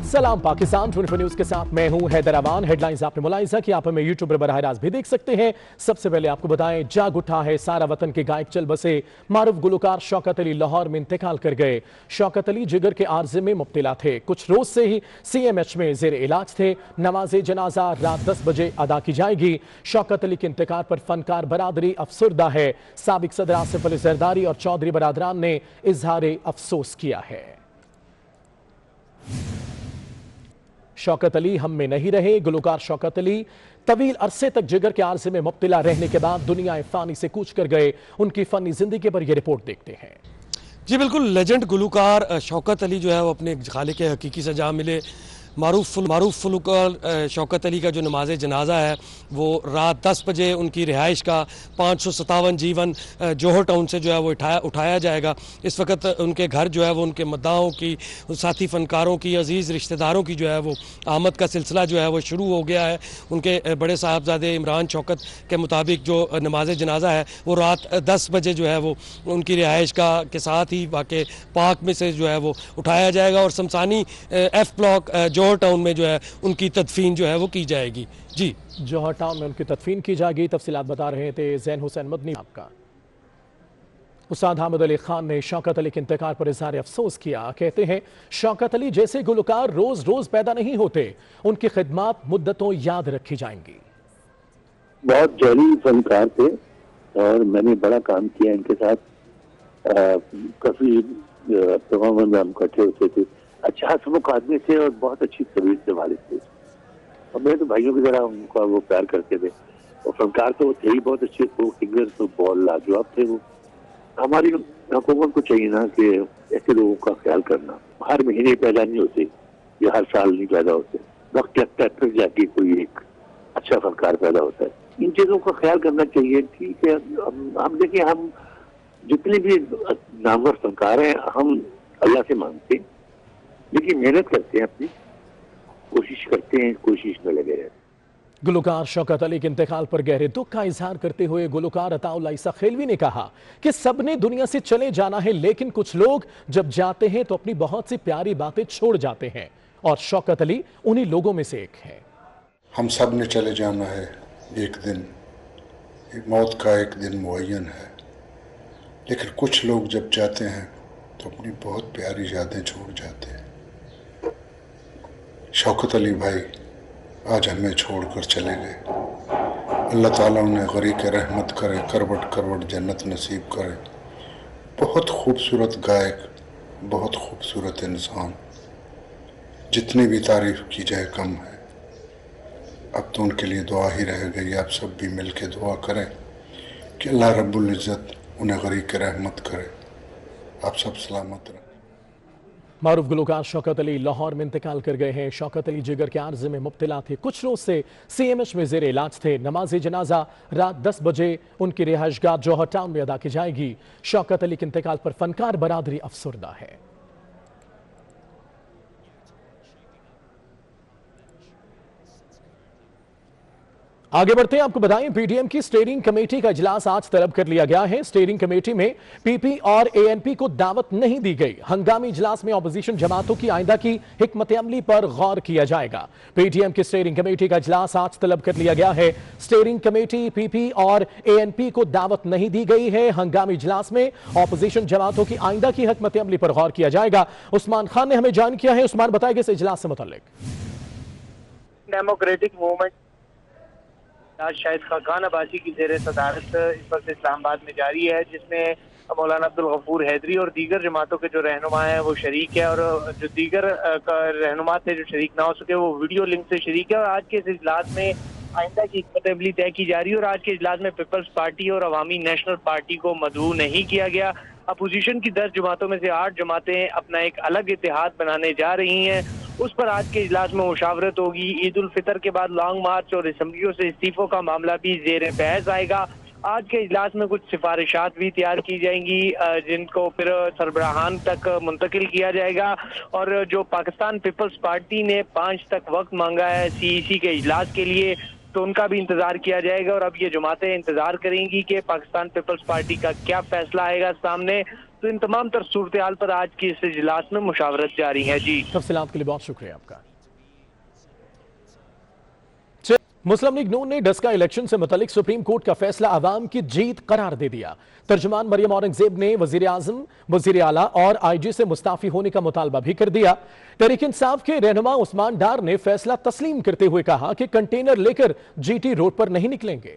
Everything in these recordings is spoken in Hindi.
सलाम पाकिस्तान 24 न्यूज के साथ मैं हूं हैदर अमान। हेडलाइंस आपने मुलाहिजा कि आप हमें यूट्यूब पर बराह रास्त भी देख सकते हैं। सबसे पहले आपको बताएं, जाग उठा है सारा वतन के गायक चल बसे। मारूफ गुलकार शौकत अली लाहौर में इंतकाल कर गए। शौकत अली जिगर के आर्जे में मुब्तला थे। कुछ रोज से ही CMH में जेर इलाज थे। नमाज जनाजा रात 10 बजे अदा की जाएगी। शौकत अली के इंतकाल पर फनकार बरादरी अफसुर्दा है। साबिक सदर आसिफ अली जरदारी और चौधरी बरादरान ने इजहार अफसोस किया है। शौकत अली हम में नहीं रहे। गुलकार शौकत अली तवील अरसे तक जिगर के आर्जे में मुब्तला रहने के बाद दुनिया फानी से कूच कर गए। उनकी फनी जिंदगी पर यह रिपोर्ट देखते हैं। जी बिल्कुल, लेजेंड गुलकार शौकत अली जो है वो अपने खालिक हकीकी से जहाँ मिले। मारूफ गुलकार शौकत अली का जो नमाज जनाजा है वो रात 10 बजे उनकी रिहाइश का 557 जीवन जौहर टाउन से जो है वो उठाया जाएगा। इस वक्त उनके घर जो है वो उनके मद्दाहों की, साथी फनकारों की, अजीज़ रिश्तेदारों की जो है वो आमद का सिलसिला जो है वो शुरू हो गया है। उनके बड़े साहबजादे इमरान शौकत के मुताबिक जो नमाज जनाजा है वो रात 10 बजे जो है वो उनकी रिहाइश के साथ ही वाक़ पाक में से जो है वो उठाया जाएगा और शमसानी F ब्लॉक जौहर टाउन में जो है उनकी तदफीन जो है वो की जाएगी। जी, जौहर टाउन में उनकी तदफीन की जाएगी। तफसीलात बता रहे थे जैन हुसैन मदनी। आपका उस्ताद हामिद अली खान ने शौकत अली के इंतकाल पर इजहार अफसोस किया। कहते हैं, शौकत अली जैसे गुलकार रोज रोज पैदा नहीं होते। उनकी खिदमत मुद्दतों याद रखी जाएंगी। बहुत जहरी फनकार थे और मैंने बड़ा काम किया इनके साथ। काफी तमाम हम इकट्ठे होते थे। अच्छा हसमुख आदमी थे और बहुत अच्छी तबीयत से वालिद थे और मेरे तो भाइयों की तरह उनका वो प्यार करते थे। और फनकार तो वो थे ही बहुत अच्छे। तो फिंगर तो बहुत लाजवाब थे वो। हमारी हुकूमत को चाहिए ना कि ऐसे लोगों का ख्याल करना। हर महीने पैदा नहीं होते या हर साल नहीं पैदा होते। वक्त लगता है फिर जाके कोई एक अच्छा फनकार पैदा होता है। इन चीजों का ख्याल करना चाहिए। ठीक है, हम देखिए, हम जितने भी नामवर फनकार हैं हम अल्लाह से मांगते हैं, लेकिन मेहनत करते हैं, अपनी कोशिश करते हैं, कोशिश में लगे रहते हैं। गुलकार शौकत अली के इंतकाल पर गहरे दुख का इजहार करते हुए गुलकार अताउल्लाह ईसा खेलवी ने कहा कि सबने दुनिया से चले जाना है, लेकिन कुछ लोग जब जाते हैं तो अपनी बहुत सी प्यारी बातें छोड़ जाते हैं और शौकत अली उन्हीं लोगों में से एक है। हम सब ने चले जाना है एक दिन। मौत का एक दिन मुअय्यन है, लेकिन कुछ लोग जब जाते हैं तो अपनी बहुत प्यारी यादें छोड़ जाते हैं। शौकत अली भाई आज हमें छोड़कर चले गए। अल्लाह ताला उन्हें गरीक रहमत करे, करवट करवट जन्नत नसीब करे। बहुत खूबसूरत गायक, बहुत खूबसूरत इंसान, जितनी भी तारीफ की जाए कम है। अब तो उनके लिए दुआ ही रह गई। आप सब भी मिल के दुआ करें कि अल्लाह रब्बुल इज़्ज़त उन्हें गरीक रहमत करे। आप सब सलामत रहें। मारूफ गुलकार शौकत अली लाहौर में इंतकाल कर गए हैं। शौकत अली जिगर के आर्जे में मुब्तला थे। कुछ रोज से CMH में जेर इलाज थे। नमाज जनाजा रात 10 बजे उनकी रिहाइशगाह जौहर टाउन में अदा की जाएगी। शौकत अली के इंतकाल पर फनकार बरादरी अफसुर्दा है। आगे बढ़ते हैं, आपको बताएं, PDM की स्टीयरिंग कमेटी का इजलास आज तलब कर लिया गया है। स्टीयरिंग कमेटी में PP और ANP को दावत नहीं दी गई। हंगामी इजलास में ऑपोजिशन जमातों की आइंदा की हिकमत अमली पर गौर किया जाएगा। PDM की स्टीयरिंग कमेटी का इजलास आज तलब कर लिया गया है। स्टीयरिंग कमेटी, PP और ANP को दावत नहीं दी गई है। हंगामी इजलास में ऑपोजिशन जमातों की आइंदा की हिकमत अमली पर गौर किया जाएगा। उस्मान खान ने हमें ज्वाइन किया है। उस्मान, बताएगा इस इजलास से मुताल्लिक। डेमोक्रेटिक मूवमेंट आज शाहिद खाकान अब्बासी की जेर सदारत इस वक्त इस्लामाबाद में जारी है, जिसमें मौलाना अब्दुल गफूर हैदरी और दीगर जमातों के जो रहनुमा हैं वो शरीक है और जो दीगर रहनुमा थे जो शरीक ना हो सके वो वीडियो लिंक से शरीक है। और आज के इस इजलास में आइंदा की हिकमत अमली तय की जा रही है और आज के इजलास में पीपल्स पार्टी और अवामी नेशनल पार्टी को मदऊ नहीं किया गया। अपोजिशन की 10 जमातों में से 8 जमातें अपना एक अलग इत्तेहाद बनाने जा रही हैं। उस पर आज के इजलास में मुशावरत होगी। ईद उल फितर के बाद लॉन्ग मार्च और असम्बलियों से इस्तीफों का मामला भी जेर बहस आएगा। आज के इजलास में कुछ सिफारिशात भी तैयार की जाएंगी जिनको फिर सरबराहान तक मुंतकिल किया जाएगा। और जो पाकिस्तान पीपल्स पार्टी ने 5 तक वक्त मांगा है CEC के इजलास के लिए, तो उनका भी इंतजार किया जाएगा। और अब ये जमातें इंतजार करेंगी कि पाकिस्तान पीपल्स पार्टी का क्या फैसला आएगा सामने। तो इन तमाम तर सूरत हाल पर आज की इस इजलास में मुशावरत जारी है। जी, तफसीलात के लिए बहुत शुक्रिया आपका। मुस्लिम लीग नून ने डस्का इलेक्शन से मुतालिक सुप्रीम कोर्ट का फैसला अवाम की जीत करार दे दिया। तर्जुमान मरियम औरंगजेब ने वजीर आजम, वजीर आला और आईजी से मुस्ताफी होने का मुतालबा भी कर दिया। तहरीक इंसाफ के रहनुमा उस्मान डार ने फैसला तस्लीम करते हुए कहा कि कंटेनर लेकर जीटी रोड पर नहीं निकलेंगे।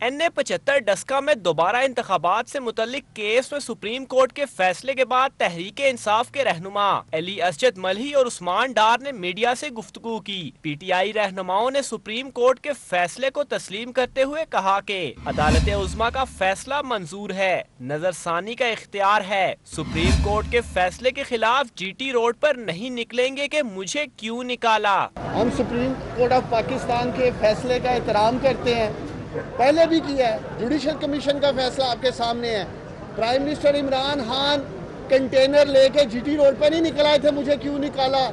NA 75 डस्का में दोबारा इंतखाबात से मुतल्लिक केस में सुप्रीम कोर्ट के फैसले के बाद तहरीक इंसाफ के रहनुमा अली असजद मलही और उस्मान डार ने मीडिया से गुफ्तगू की। PTI रहनुमाओं ने सुप्रीम कोर्ट के फैसले को तस्लीम करते हुए कहा कि अदालत उज़्मा का फैसला मंजूर है, नजरसानी का इख्तियार है। सुप्रीम कोर्ट के फैसले के खिलाफ GT रोड पर नहीं निकलेंगे कि मुझे क्यों निकाला। हम सुप्रीम कोर्ट ऑफ पाकिस्तान के फैसले का एहतराम करते हैं, पहले भी किया है। जुडिशल कमीशन का फैसला आपके सामने है। Prime minister Imran Khan container लेके जीटी रोड पर नहीं निकल आए थे, मुझे क्यों निकाला।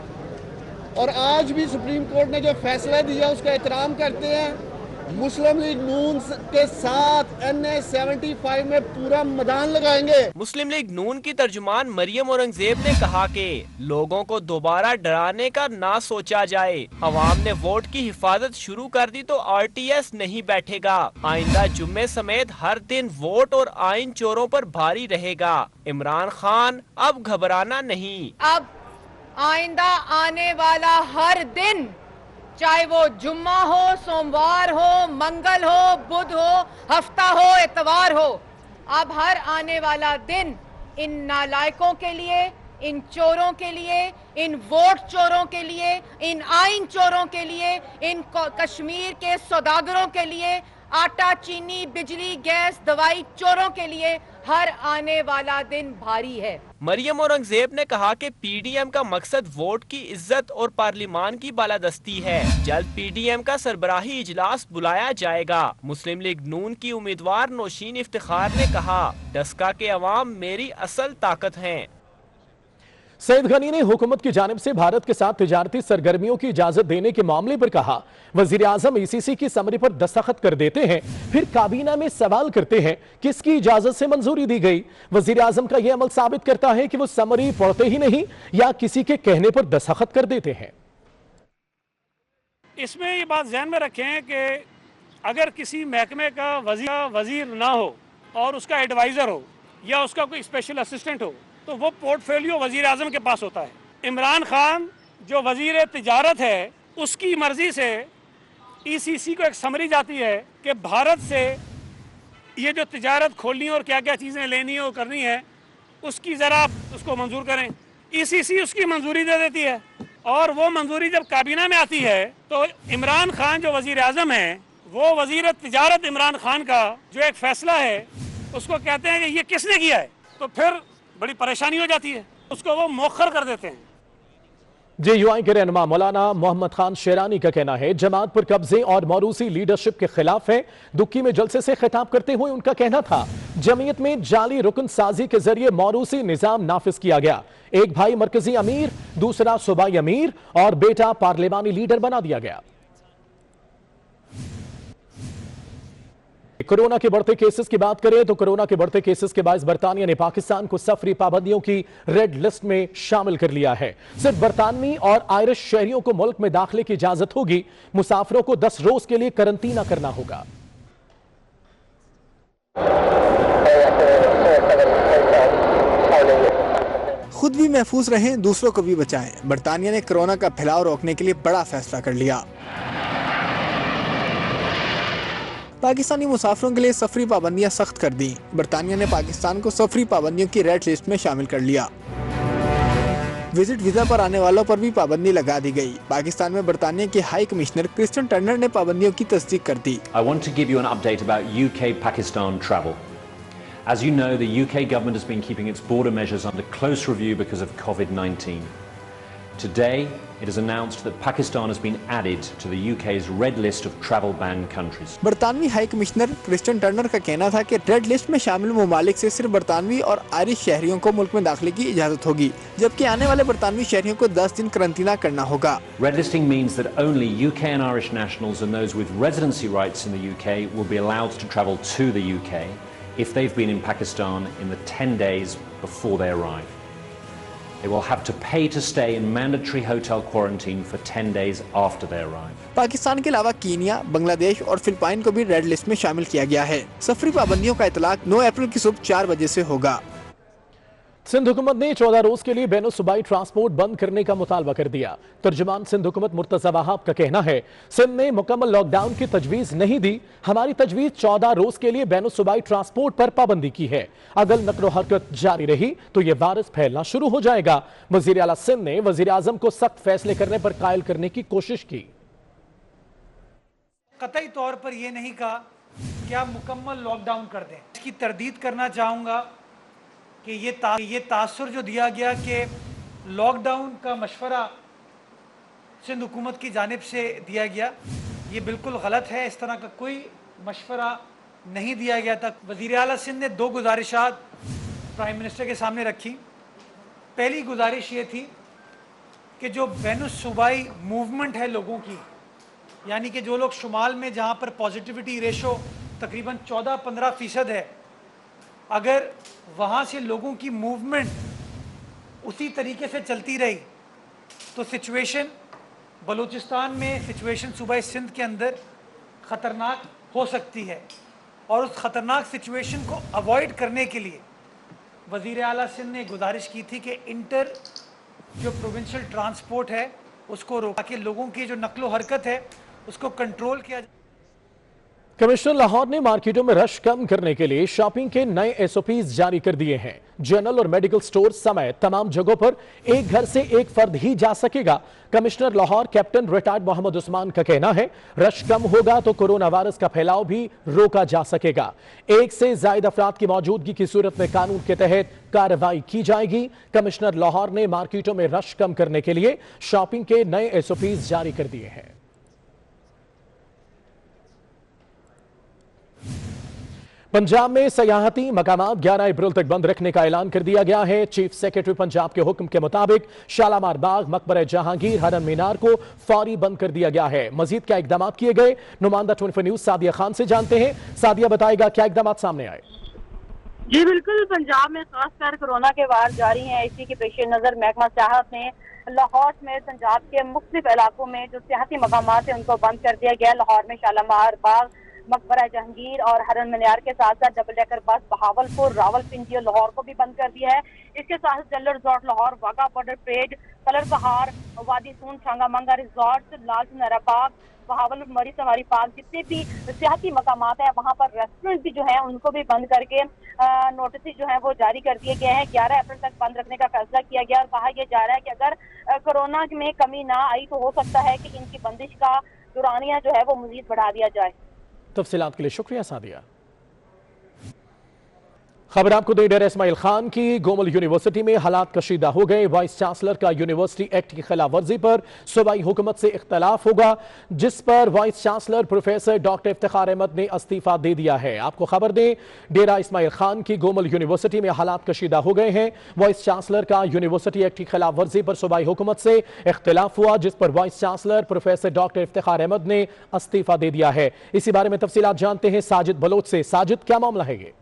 और आज भी सुप्रीम कोर्ट ने जो फैसला दिया उसका एहतराम करते हैं। मुस्लिम लीग नून के साथ NA 75 में पूरा मैदान लगाएंगे। मुस्लिम लीग नून की तर्जुमान मरियम औरंगजेब ने कहा कि लोगों को दोबारा डराने का ना सोचा जाए। अवाम ने वोट की हिफाजत शुरू कर दी तो RTS नहीं बैठेगा। आइंदा जुम्मे समेत हर दिन वोट और आइन चोरों पर भारी रहेगा। इमरान खान अब घबराना नहीं। अब आइंदा आने वाला हर दिन, चाहे वो जुम्मा हो, सोमवार हो, मंगल हो, बुध हो, हफ्ता हो, इतवार हो, अब हर आने वाला दिन इन नालायकों के लिए, इन चोरों के लिए, इन वोट चोरों के लिए, इन आइन चोरों के लिए, इन कश्मीर के सौदागरों के लिए, आटा, चीनी, बिजली, गैस, दवाई चोरों के लिए हर आने वाला दिन भारी है। मरियम औरंगजेब ने कहा कि PDM का मकसद वोट की इज्जत और पार्लिमान की बालादस्ती है। जल्द PDM का सरबराही इजलास बुलाया जाएगा। मुस्लिम लीग नून की उम्मीदवार नौशीन इफ्तिखार ने कहा, डस्का के अवाम मेरी असल ताकत हैं। सईद गनी ने हुकूमत की जानिब से भारत के साथ तिजारती सरगर्मियों की इजाजत देने के मामले पर कहा, वजीर आजम ECC की समरी पर दस्तखत कर देते हैं, फिर काबीना में सवाल करते हैं किसकी इजाजत से मंजूरी दी गई। वजीर आजम का यह अमल साबित करता है कि वो समरी पढ़ते ही नहीं या किसी के कहने पर दस्तखत कर देते हैं। इसमें ये बात ध्यान में रखें कि अगर किसी महकमे का वजीर ना हो और उसका एडवाइजर हो या उसका कोई स्पेशल असिस्टेंट हो तो वो पोर्टफोलियो वजीर आजम के पास होता है। इमरान खान जो वजीर तिजारत है उसकी मर्जी से ECC को एक समरी जाती है कि भारत से ये जो तिजारत खोलनी है और क्या क्या चीज़ें लेनी है और करनी है उसकी ज़रा आप उसको मंजूर करें। ECC उसकी मंजूरी दे देती है और वो मंजूरी जब काबीना में आती है तो इमरान खान जो वजीर आजम है वो वजीर तिजारत इमरान खान का जो एक फैसला है उसको कहते हैं कि ये किसने किया है, तो फिर बड़ी परेशानी हो जाती है, उसको वो मौखर कर देते हैं। JUI के रहनुमा मौलाना मोहम्मद खान शेरानी का कहना है जमात पर कब्जे और मौरूसी लीडरशिप के खिलाफ है। दुक्की में जलसे से खिताब करते हुए उनका कहना था, जमीयत में जाली रुकन साजी के जरिए मौरूसी निजाम नाफिज किया गया। एक भाई मरकजी अमीर, दूसरा सूबाई अमीर और बेटा पार्लिमानी लीडर बना दिया गया। कोरोना के बढ़ते केसेस की बात करें तो कोरोना के बढ़ते केसेस के बायस बरतानिया ने पाकिस्तान को सफरी पाबंदियों की रेड लिस्ट में शामिल कर लिया है। सिर्फ बरतानवी और आयरिश शहरियों को मुल्क में दाखिले की इजाजत होगी। मुसाफिरों को 10 रोज के लिए करंटीना करना होगा। खुद भी महफूज रहें, दूसरों को भी बचाएं। बरतानिया ने कोरोना का फैलाव रोकने के लिए बड़ा फैसला कर लिया। पाकिस्तानी मुसाफिरों के लिए सफरी पाबंदियां सख्त कर दी। बरतानिया ने पाकिस्तान को सफरी पाबंदियों की रेड लिस्ट में शामिल कर लिया। विजिट वीजा पर आने वालों पर भी पाबंदी लगा दी गई। पाकिस्तान में बरतानिया के हाई कमिश्नर क्रिस्टियन टर्नर ने पाबंदियों की तस्दीक कर दी। I want to give you an update about UK-Pakistan travel. As you know, the UK government has been keeping its border measures under close review because of COVID-19. Today, it is announced that Pakistan has been added to the UK's red list of travel banned countries. बरतानवी हाई कमिश्नर क्रिस्टियन टर्नर का कहना था कि रेड लिस्ट में शामिल ममालिक से सिर्फ बरतानवी और आयरिश शहरियों को मुल्क में दाखिले की इजाजत होगी, जबकि आने वाले बरतानवी शहरियों को 10 दिन करंटीना करना होगा। Red listing means that only UK and Irish nationals and those with residency rights in the UK will be allowed to travel to the UK. if they've been in Pakistan in the 10 days before they arrive. They will have to pay to stay in mandatory hotel quarantine for 10 days after they arrive. Pakistan के अलावा कीनिया, बांग्लादेश और फिलिपाइन को भी रेड लिस्ट में शामिल किया गया है। सफरी पाबंदियों का इतलाक 9 अप्रैल की सुबह 4 बजे से होगा। सिंध हुकूमत ने 14 रोज के लिए बैनो सूबाई ट्रांसपोर्ट बंद करने का मुतालबा कर दिया। तर्जुमान सिंध हुकूमत मुर्तजा वहाब का कहना है, सिंध ने मुकम्मल लॉकडाउन की तजवीज नहीं दी, हमारी तजवीज 14 रोज के लिए बैनो सूबाई ट्रांसपोर्ट पर पाबंदी की है। अगर नकलो हरकत जारी रही तो यह वायरस फैलना शुरू हो जाएगा। वजीर आला सिंध ने वजीर आजम को सख्त फैसले करने पर कायल करने की कोशिश की। कतई तौर पर यह नहीं कहा कि आप मुकम्मल लॉकडाउन कर दें। इसकी तरदीद करना चाहूँगा कि ये तासुर जो दिया गया कि लॉकडाउन का मशवरा सिंध हुकूमत की जानिब से दिया गया, ये बिल्कुल गलत है। इस तरह का कोई मशवरा नहीं दिया गया था। वज़ीर आला सिंध ने 2 गुजारिशात प्राइम मिनिस्टर के सामने रखी। पहली गुजारिश ये थी कि जो बैनुल सूबाई मूवमेंट है लोगों की, यानी कि जो लोग शुमाल में जहाँ पर पॉजिटिविटी रेशो तकरीबन 14-15% है, अगर वहाँ से लोगों की मूवमेंट उसी तरीके से चलती रही तो सिचुएशन बलूचिस्तान में, सिचुएशन सूबा सिंध के अंदर ख़तरनाक हो सकती है। और उस ख़तरनाक सिचुएशन को अवॉइड करने के लिए वज़ीर आला सिंध ने गुजारिश की थी कि इंटर जो प्रोविंशियल ट्रांसपोर्ट है उसको रोका, ताकि लोगों की जो नकलो हरकत है उसको कंट्रोल किया जाए। कमिश्नर लाहौर ने मार्केटों में रश कम करने के लिए शॉपिंग के नए एसओपीज जारी कर दिए हैं। जनरल और मेडिकल स्टोर समेत तमाम जगहों पर एक घर से एक फर्द ही जा सकेगा। Commissioner Lahore captain retired Mohammad Usman का कहना है, रश कम होगा तो कोरोना वायरस का फैलाव भी रोका जा सकेगा। एक से ज्यादा अफराद की मौजूदगी की सूरत में कानून के तहत कार्रवाई की जाएगी। कमिश्नर लाहौर ने मार्केटों में रश कम करने के लिए शॉपिंग के नए एसओपीज जारी कर दिए हैं। पंजाब में सयाहती मकामात 11 अप्रैल तक बंद रखने का ऐलान कर दिया गया है। चीफ सेक्रेटरी पंजाब के हुक्म के मुताबिक शालामार बाग, मकबरा जहांगीर, हरम मीनार को फौरी बंद कर दिया गया है। मजीद क्या इकदाम किए गए, नुमाइंदा 24 न्यूज सादिया खान से जानते हैं। सादिया बताएगा क्या इकदाम सामने आए। जी बिल्कुल, पंजाब में खासकर कोरोना के वार जारी हैं। इसी के पेश नजर महकमा सियाहत ने लाहौर में पंजाब के मुख्तलिफ इलाकों में जो सियाहती मकामात है उनको बंद कर दिया गया। लाहौर में शालामार बाग, मकबरा जहांगीर और हरम मीनार के साथ साथ double decker bus Bahawalpur, Rawalpindi और लाहौर को भी बंद कर दिया है। इसके साथ general resort Lahore, Wagah border parade, colour बहार, वादी सून, छांगामंगा रिजॉर्ट, लाल नरा पार्क, बहावल मरी सवारी पार्क, जितने भी सियाहती मकामात हैं वहाँ पर रेस्टोरेंट भी जो है उनको भी बंद करके नोटिस जो है वो जारी कर दिए गए हैं। 11 अप्रैल तक बंद रखने का फैसला किया गया और कहा यह जा रहा है कि अगर कोरोना में कमी ना आई तो हो सकता है कि इनकी बंदिश का दुरानिया जो है वो मजीद बढ़ा दिया जाए। तफसीलात के लिए शुक्रिया सादिया। खबर आपको दे, डेरा इस्माइल खान की गोमल यूनिवर्सिटी में हालात कशीदा हो गए। वाइस चांसलर का यूनिवर्सिटी एक्ट की खिलाफ वर्जी पर सूबाई हुकूमत से इख्तलाफ होगा, जिस पर vice chancellor professor doctor Iftikhar Ahmad ने इस्तीफा दे दिया है। आपको खबर दें, डेरा इस्माइल खान की गोमल यूनिवर्सिटी में हालात कशीदा हो गए हैं। वाइस चांसलर का यूनिवर्सिटी एक्ट की खिलाफ वर्जी पर सूबाई हुकूमत से इख्तलाफ हुआ, जिस पर vice chancellor professor doctor Iftikhar Ahmad ने इस्तीफा दे दिया है। इसी बारे में तफसीलात जानते हैं साजिद बलोच से। साजिद, क्या मामला है ये?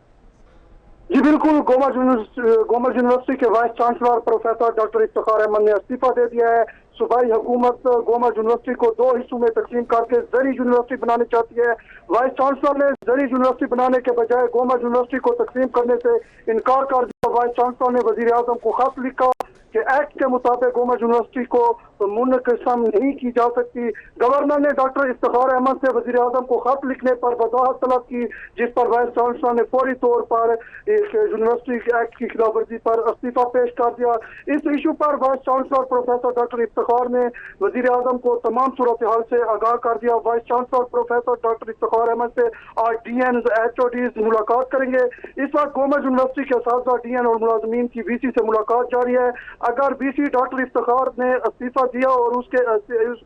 जी बिल्कुल, गोमल यूनिवर्सिटी के vice chancellor professor doctor Iftikhar Ahmad ने इस्तीफा दे दिया है। सूबाई हुकूमत गोमल यूनिवर्सिटी को 2 हिस्सों में तकसीम करके जरी यूनिवर्सिटी बनानी चाहती है। वाइस चांसलर ने जरी यूनिवर्सिटी बनाने के बजाय गोमल यूनिवर्सिटी को तकसीम करने से इनकार कर दिया। वाइस चांसलर ने वजीर आजम को खत लिखा कि एक्ट के मुताबिक गोमल यूनिवर्सिटी को मुनक़िसम नहीं की जा सकती। गवर्नर ने डॉक्टर इफ्तिखार अहमद से वजीर आजम को खत लिखने पर वजाहत तलब की, जिस पर वाइस चांसलर ने फौरी तौर पर यूनिवर्सिटी एक्ट की खिलाफ वर्जी पर इस्तीफा पेश कर दिया। इस इशू पर vice chancellor professor doctor Iftikhar ने वजीर आजम को तमाम सूरत हाल से आगाह कर दिया। Vice chancellor professor doctor Iftikhar Ahmad से आज DN HOD मुलाकात करेंगे। इस वक्त गोमल यूनिवर्सिटी के साथ DN और मुलाजमीन की VC से मुलाकात जारी है। अगर बीसी डॉक्टर इफ्तिखार ने इस्तीफा दिया और उसके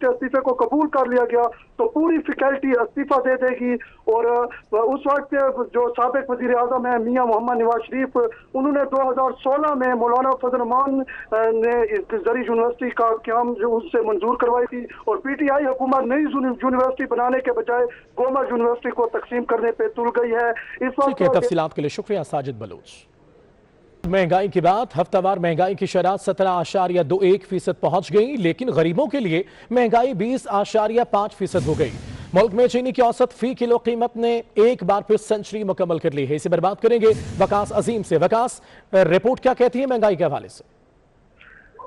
इस्तीफे को कबूल कर लिया गया तो पूरी फैकल्टी इस्तीफा दे देगी। और उस वक्त जो साबिक वजीर आजम है मियां मोहम्मद नवाज शरीफ, उन्होंने 2016 में मौलाना फजल रहमान ने जरी यूनिवर्सिटी का क्याम जो उससे मंजूर करवाई थी और PTI हुकूमत नई यूनिवर्सिटी बनाने के बजाय गोमा यूनिवर्सिटी को तकसीम करने पे तुल गई है। इस वक्त तफसीलात के लिए शुक्रिया साजिद बलोच। महंगाई की बात, हफ्तावार महंगाई की शरह 17.21% पहुंच गई, लेकिन गरीबों के लिए महंगाई 20.5% हो गई। मुल्क में चीनी की औसत फी किलो कीमत ने एक बार फिर सेंचुरी मुकम्मल कर ली है। इसी पर बात करेंगे वकास अजीम से। वकास, रिपोर्ट क्या कहती है महंगाई के हवाले से?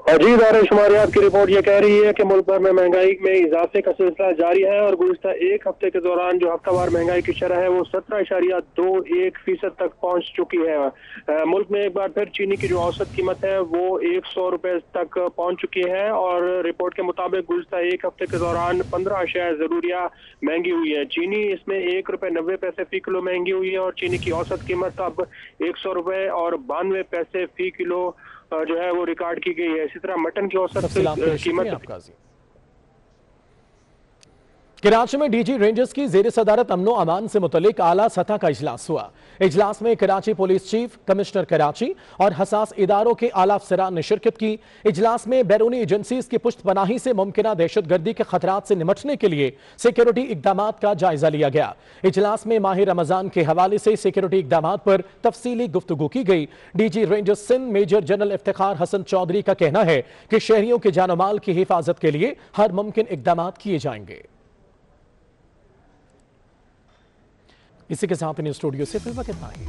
जी दायरा शुमारियात की रिपोर्ट ये कह रही है कि मुल्क भर में महंगाई में इजाफे का सिलसिला जारी है और गुज़िश्ता एक हफ्ते के दौरान जो हफ्तावार महंगाई की शरह है वो 17.21% तक पहुंच चुकी है। मुल्क में एक बार फिर चीनी की जो औसत कीमत है वो 100 रुपए तक पहुंच चुकी है और रिपोर्ट के मुताबिक गुज़िश्ता एक हफ्ते के दौरान 15 अशिया ज़रूरिया महंगी हुई है। चीनी इसमें 1 रुपए 90 पैसे फी किलो महंगी हुई है और चीनी की औसत कीमत अब 100 रुपए और 92 पैसे फी किलो जो है वो रिकॉर्ड की गई है। इसी तरह मटन की औसत कीमत। कराची में डीजी रेंजर्स की जेर सदारत अमनो अमान से मुतल्लिक आला सतह का इजलास हुआ। इजलास में Karachi police chief, commissioner Karachi और हसास इदारों के आला अफसरान ने शिरकत की। इजलास में बैरूनी एजेंसीज की पुश्तपनाही से मुमकिना दहशतगर्दी के खतरात से निपटने के लिए सिक्योरिटी इकदाम का जायजा लिया गया। इजलास में माह रमजान के हवाले से सिक्योरिटी इकदाम पर तफसीली गुफ्तगू की गई। DG rangers Sindh major general Iftikhar Hasan Chaudhry का कहना है कि शहरियों के जान माल की हिफाजत के लिए हर मुमकिन इकदाम किए जाएंगे। इसी के साथ न्यूज़ स्टूडियो से फिर वक्त इतना ही।